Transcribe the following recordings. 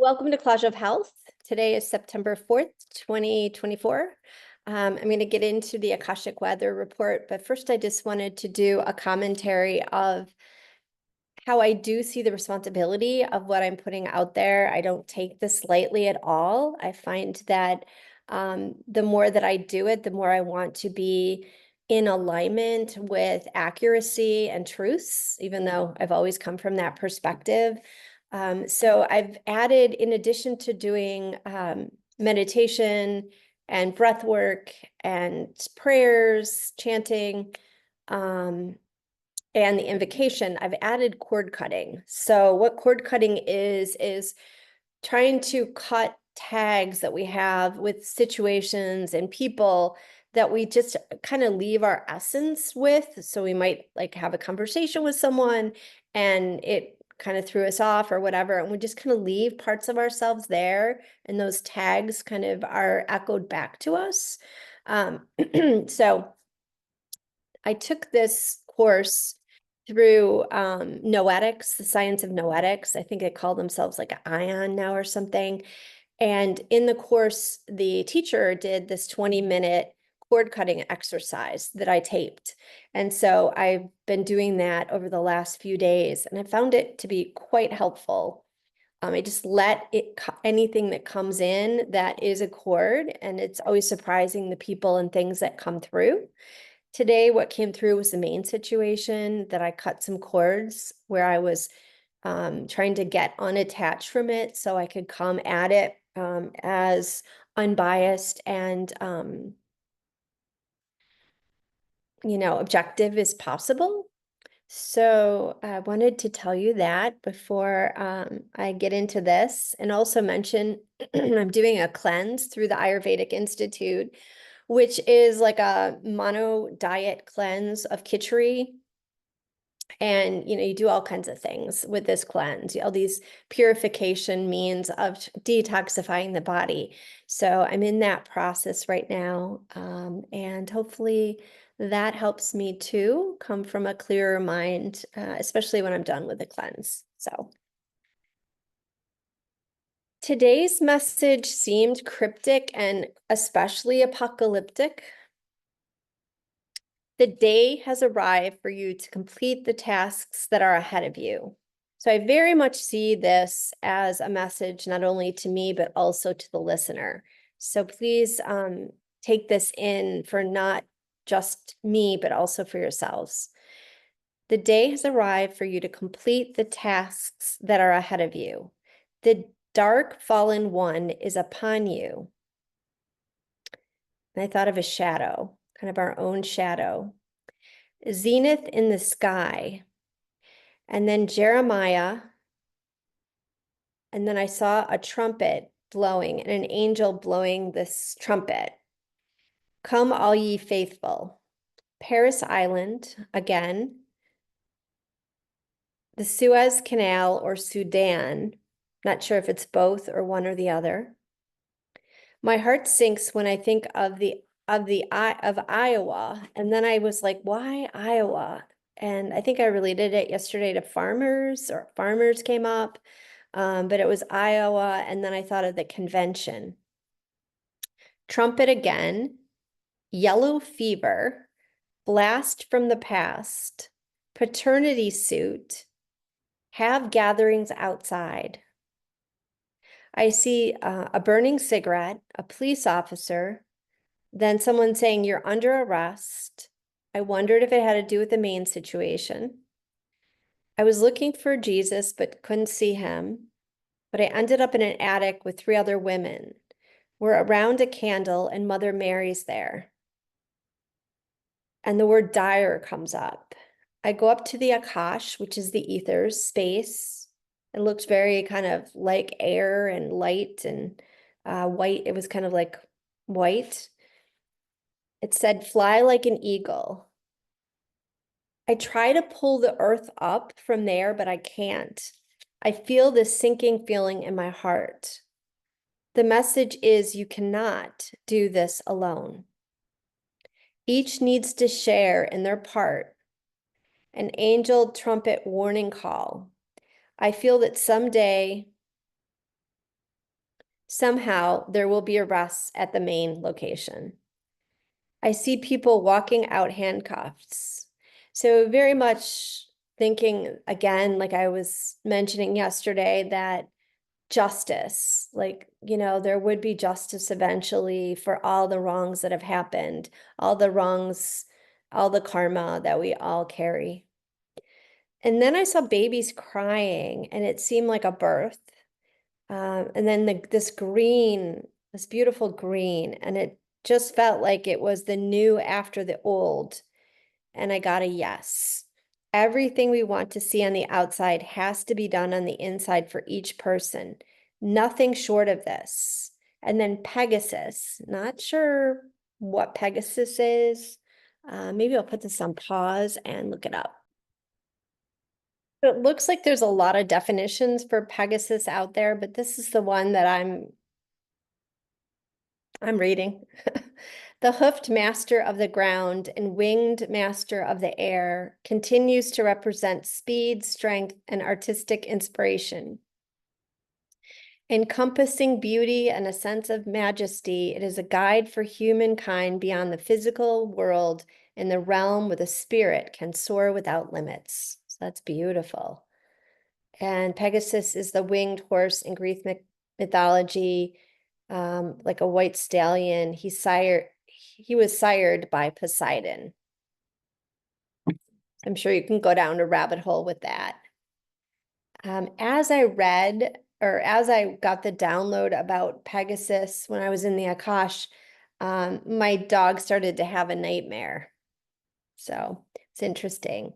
Welcome to Collage of Health. Today is September 4th, 2024. I'm going to get into the Akashic weather report, but first I just wanted to do a commentary of how I do see the responsibility of what I'm putting out there. I don't take this lightly at all. I find that the more that I do it, the more I want to be in alignment with accuracy and truths, even though I've always come from that perspective. So I've added, in addition to doing meditation and breath work and prayers, chanting, and the invocation, I've added cord cutting. So what cord cutting is trying to cut tags that we have with situations and people that we just kind of leave our essence with. So we might like have a conversation with someone and it kind of threw us off or whatever, and we just kind of leave parts of ourselves there, and those tags kind of are echoed back to us. So I took this course through noetics, the science of noetics. I think they call themselves like ION now or something. And in the course, the teacher did this 20-minute cord cutting exercise that I taped. And so I've been doing that over the last few days, and I found it to be quite helpful. I just let it, anything that comes in that is a cord, and it's always surprising the people and things that come through. Today, what came through was the main situation that I cut some cords where I was trying to get unattached from it so I could come at it as unbiased and, objective as possible. So I wanted to tell you that before I get into this, and also mention I'm doing a cleanse through the Ayurvedic Institute, which is like a mono diet cleanse of khichdi. And, you do all kinds of things with this cleanse, all these purification means of detoxifying the body. So I'm in that process right now. And hopefully that helps me too come from a clearer mind, especially when I'm done with the cleanse. So today's message seemed cryptic and especially apocalyptic. The day has arrived for you to complete the tasks that are ahead of you. So I very much see this as a message, not only to me, but also to the listener. So please take this in for not just me, but also for yourselves. The day has arrived for you to complete the tasks that are ahead of you. The dark fallen one is upon you. And I thought of a shadow, kind of our own shadow. Zenith in the sky. And then Jeremiah. And then I saw a trumpet blowing and an angel blowing this trumpet. Come, all ye faithful. Paris Island again. The Suez Canal or Sudan. Not sure if it's both or one or the other. My heart sinks when I think of Iowa, and then I was like, why Iowa? And I think I related it yesterday to farmers, or farmers came up, but it was Iowa, and then I thought of the convention. Trumpet again, yellow fever, blast from the past, paternity suit, have gatherings outside. I see a burning cigarette, a police officer, then someone saying, you're under arrest. I wondered if it had to do with the main situation. I was looking for Jesus, but couldn't see him. But I ended up in an attic with 3 other women. We're around a candle and Mother Mary's there. And the word dire comes up. I go up to the Akash, which is the ethers, space. It looked very kind of like air and light and white. It was kind of like white. It said, fly like an eagle. I try to pull the earth up from there, but I can't. I feel this sinking feeling in my heart. The message is you cannot do this alone. Each needs to share in their part. An angel trumpet warning call. I feel that someday Somehow there will be arrests at the main location. I see people walking out handcuffs. So very much thinking again, like I was mentioning yesterday, that justice, like, there would be justice eventually for all the wrongs that have happened, all the wrongs, all the karma that we all carry. And then I saw babies crying, and it seemed like a birth. And then this beautiful green, and it just felt like it was the new after the old. And I got a yes. Everything we want to see on the outside has to be done on the inside for each person. Nothing short of this. And then Pegasus, not sure what Pegasus is. Maybe I'll put this on pause and look it up. It looks like there's a lot of definitions for Pegasus out there, but this is the one that I'm reading. The hoofed master of the ground and winged master of the air continues to represent speed, strength, and artistic inspiration. Encompassing beauty and a sense of majesty, it is a guide for humankind beyond the physical world in the realm where the spirit can soar without limits. So that's beautiful. And Pegasus is the winged horse in Greek mythology, like a white stallion. He was sired by Poseidon. I'm sure you can go down a rabbit hole with that. As I read, or as I got the download about Pegasus when I was in the Akash, my dog started to have a nightmare. So it's interesting.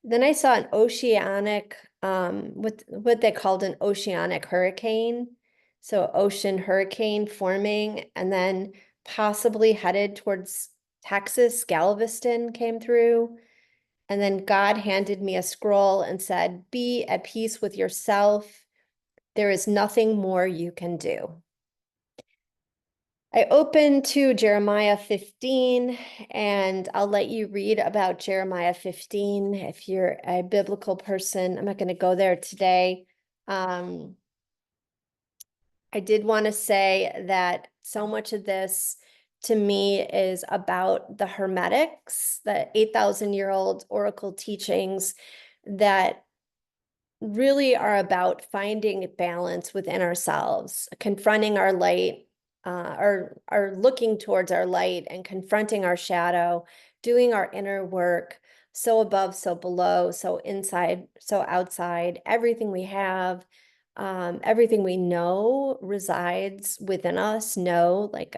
Then I saw an oceanic, what they called an oceanic hurricane. So ocean hurricane forming, and then possibly headed towards Texas. Galveston came through. And then God handed me a scroll and said, be at peace with yourself. There is nothing more you can do. I opened to Jeremiah 15, and I'll let you read about Jeremiah 15 if you're a biblical person. I'm not going to go there today. I did want to say that so much of this to me is about the Hermetics, the 8,000-year-old oracle teachings that really are about finding balance within ourselves, confronting our light, or looking towards our light and confronting our shadow, doing our inner work, so above, so below, so inside, so outside. Everything we have, everything we know resides within us. Know, like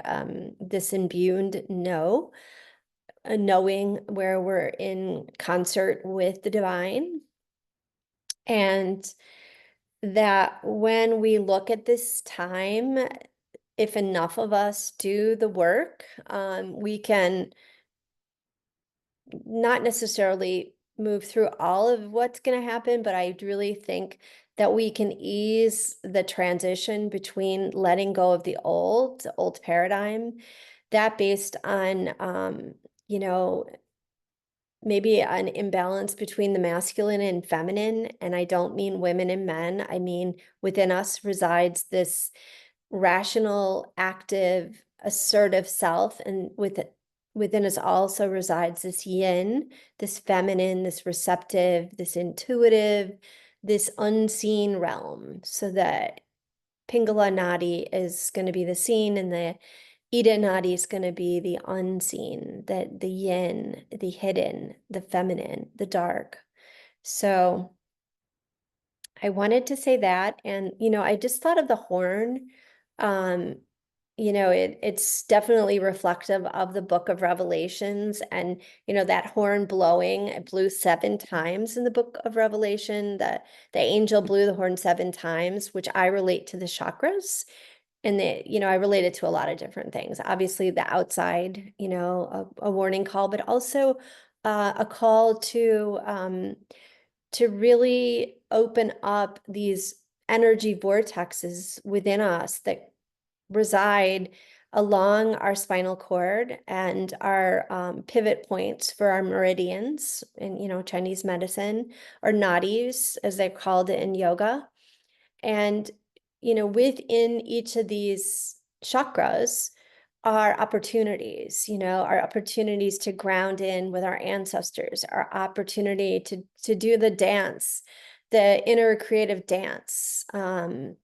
this imbued know, knowing where we're in concert with the divine. And that when we look at this time, if enough of us do the work, we can not necessarily move through all of what's going to happen, but I really think that we can ease the transition between letting go of the old paradigm, that based on, maybe an imbalance between the masculine and feminine. And I don't mean women and men. I mean, within us resides this rational, active, assertive self. And within us also resides this yin, this feminine, this receptive, this intuitive, this unseen realm. So that Pingala Nadi is going to be the seen, and the Ida Nadi is going to be the unseen, the yin, the hidden, the feminine, the dark. So I wanted to say that. And, I just thought of the horn. Um, it's definitely reflective of the book of Revelations. And, that horn blowing, it blew 7 times in the book of Revelation. The angel blew the horn 7 times, which I relate to the chakras. And I relate it to a lot of different things. Obviously, the outside, a warning call, but also a call to really open up these energy vortexes within us that reside along our spinal cord and our pivot points for our meridians in, Chinese medicine, or nadis, as they're called in yoga. And within each of these chakras are opportunities, our opportunities to ground in with our ancestors, our opportunity to do the dance, the inner creative dance, the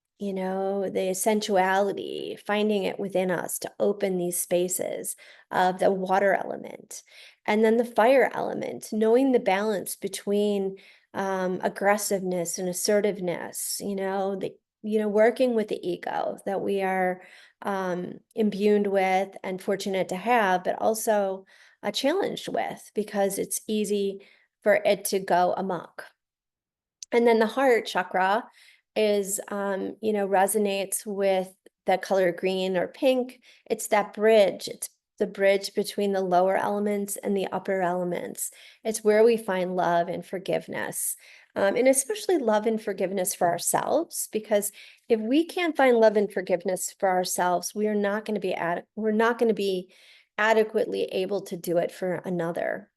sensuality, finding it within us to open these spaces of the water element. And then the fire element, knowing the balance between aggressiveness and assertiveness, working with the ego that we are imbued with and fortunate to have, but also challenged with, because it's easy for it to go amok. And then the heart chakra is, resonates with the color green or pink. It's that bridge. It's the bridge between the lower elements and the upper elements. It's where we find love and forgiveness. And especially love and forgiveness for ourselves, because if we can't find love and forgiveness for ourselves, we're not going to be adequately able to do it for another.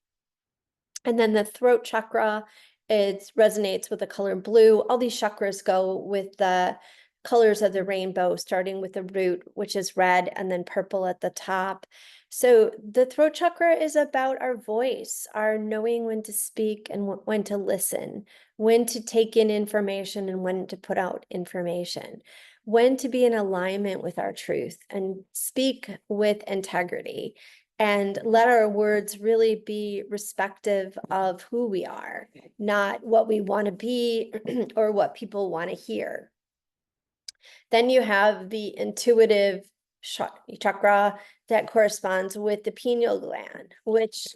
And then the throat chakra, it resonates with the color blue. All these chakras go with the colors of the rainbow, starting with the root, which is red, and then purple at the top. So the throat chakra is about our voice, our knowing when to speak and when to listen, when to take in information and when to put out information, when to be in alignment with our truth and speak with integrity, and let our words really be respective of who we are, not what we want to be or what people want to hear. Then you have the intuitive chakra that corresponds with the pineal gland, which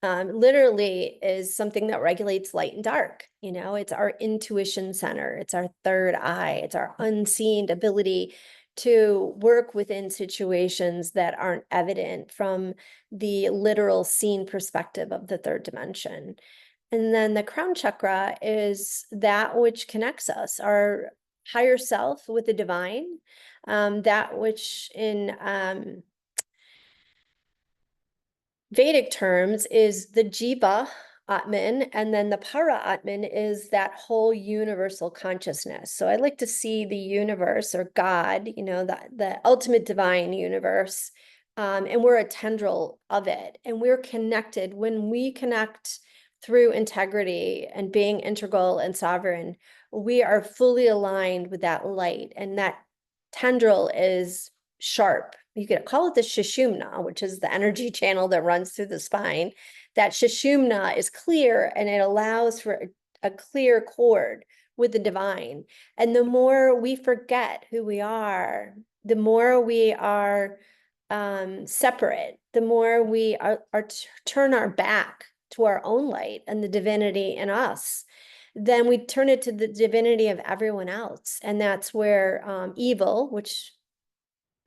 literally is something that regulates light and dark. It's our intuition center. It's our third eye. It's our unseen ability to work within situations that aren't evident from the literal seen perspective of the third dimension. And then the crown chakra is that which connects us, our higher self with the divine, that which in Vedic terms is the Jiva Atman, and then the Para Atman is that whole universal consciousness. So I like to see the universe or God, the ultimate divine universe, and we're a tendril of it, and we're connected. When we connect through integrity and being integral and sovereign, we are fully aligned with that light, and that tendril is sharp. You could call it the Sushumna, which is the energy channel that runs through the spine. That Sushumna is clear, and it allows for a clear cord with the divine. And the more we forget who we are, the more we are separate, the more we turn our back to our own light and the divinity in us, then we turn it to the divinity of everyone else. And that's where evil, which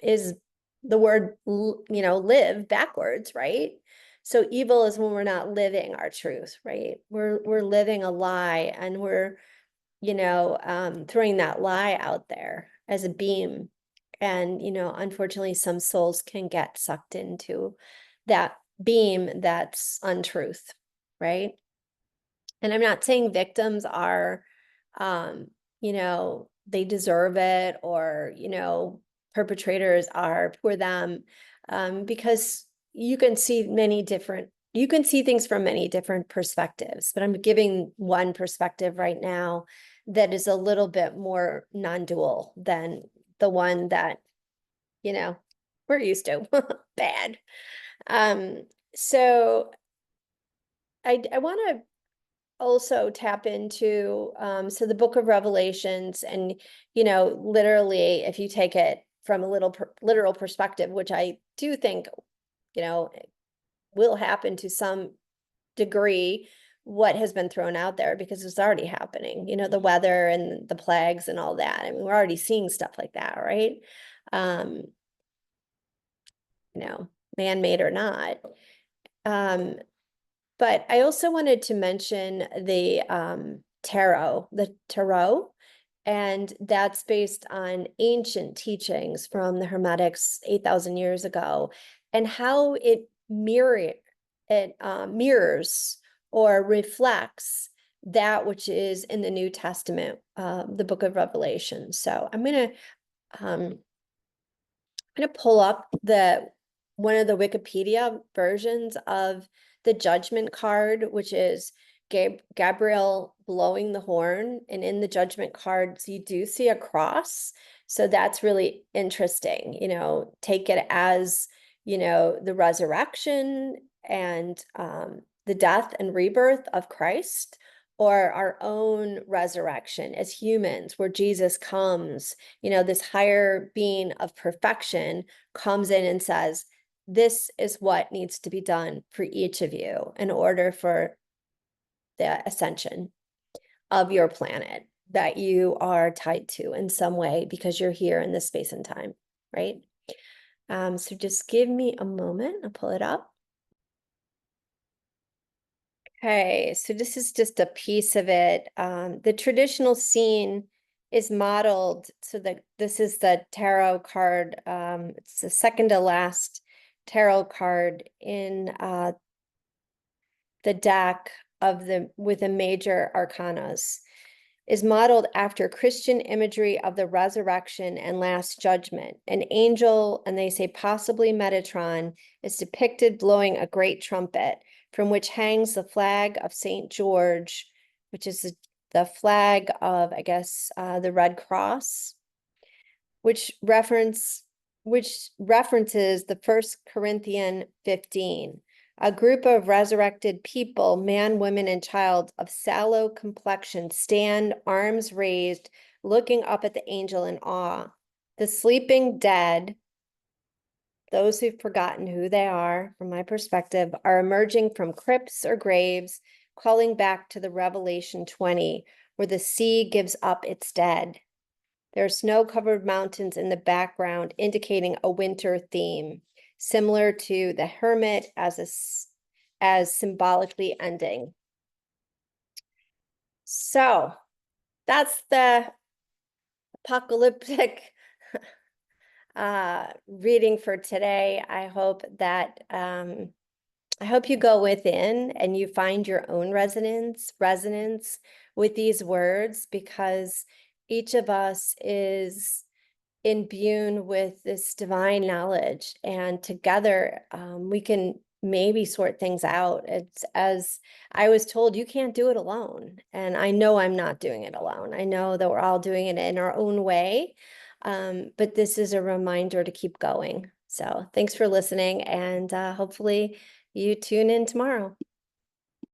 is the word, live backwards, right? So evil is when we're not living our truth, right? We're living a lie, and we're, throwing that lie out there as a beam. And, unfortunately, some souls can get sucked into that beam that's untruth, right? And I'm not saying victims are, they deserve it, or, perpetrators are for them, because you can see things from many different perspectives, but I'm giving one perspective right now that is a little bit more non-dual than the one that, we're used to. Bad. So I want to also tap into, so the book of Revelations, and, literally, if you take it from a literal perspective, which I do think, will happen to some degree, what has been thrown out there, because it's already happening, the weather and the plagues and all that. I mean, we're already seeing stuff like that, right? Man-made or not. But I also wanted to mention the tarot, and that's based on ancient teachings from the Hermetics 8,000 years ago, and how it mirrors or reflects that which is in the New Testament, the book of Revelation. So I'm going to pull up one of the Wikipedia versions of the judgment card, which is Gabriel blowing the horn. And in the judgment cards, you do see a cross. So that's really interesting. Take it as, the resurrection and the death and rebirth of Christ, or our own resurrection as humans, where Jesus comes, this higher being of perfection comes in and says, this is what needs to be done for each of you in order for the ascension of your planet that you are tied to in some way because you're here in this space and time, right? So just give me a moment. I'll pull it up. Okay, so this is just a piece of it. The traditional scene is modeled so that this is the tarot card. It's the second to last tarot card in the deck with the major arcanas, is modeled after Christian imagery of the resurrection and last judgment. An angel, and they say possibly Metatron, is depicted blowing a great trumpet, from which hangs the flag of St. George, which is the flag of, I guess, the Red Cross, which references the 1 Corinthians 15. A group of resurrected people, man, women, and child of sallow complexion, stand, arms raised, looking up at the angel in awe. The sleeping dead, those who've forgotten who they are, from my perspective, are emerging from crypts or graves, calling back to the Revelation 20, where the sea gives up its dead. There are snow-covered mountains in the background, indicating a winter theme, similar to the hermit as symbolically ending. So that's the apocalyptic reading for today. I hope you go within and you find your own resonance with these words, because each of us is imbued with this divine knowledge, and together we can maybe sort things out. It's, as I was told, you can't do it alone, and I know I'm not doing it alone. I know that we're all doing it in our own way, but this is a reminder to keep going. So thanks for listening, and hopefully you tune in tomorrow.